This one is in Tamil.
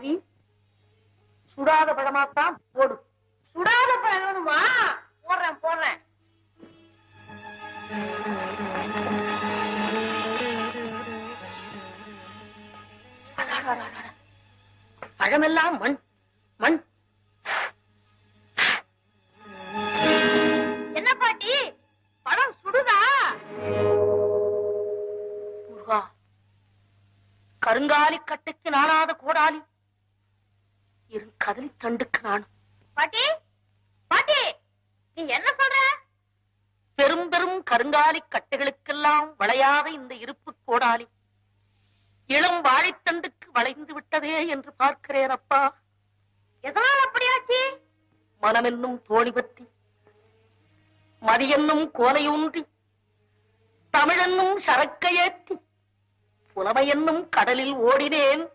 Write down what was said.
ரவி, சுடாத பழமாத்தான் போடு. சுடாத பழம் வேணுமா? போடுறேன் போடுறேன். பழமெல்லாம் மண் மண். என்ன பாட்டி, பழம் சுடுதா? முருகா, கருங்காலி கட்டைக்கு நானாத கோடாலி, இரு கதலி தண்டுக்கு நானும். பாட்டி பாட்டி, நீ என்ன சொல்ற? பெரும் பெரும் கருங்காலி கட்டைகளுக்கெல்லாம் வளையாத இந்த இருப்பு கோடாலி இளம் வாழைத்தண்டுக்கு வளைந்து விட்டதே என்று பார்க்கிறேன் அப்பா. எதனால் அப்படியாச்சு? மனமென்னும் தோழி பற்றி, மதியென்னும் கோலையூன்றி, தமிழென்னும் சரக்கையேற்றி, புலமையென்னும் கடலில் ஓடினேன்.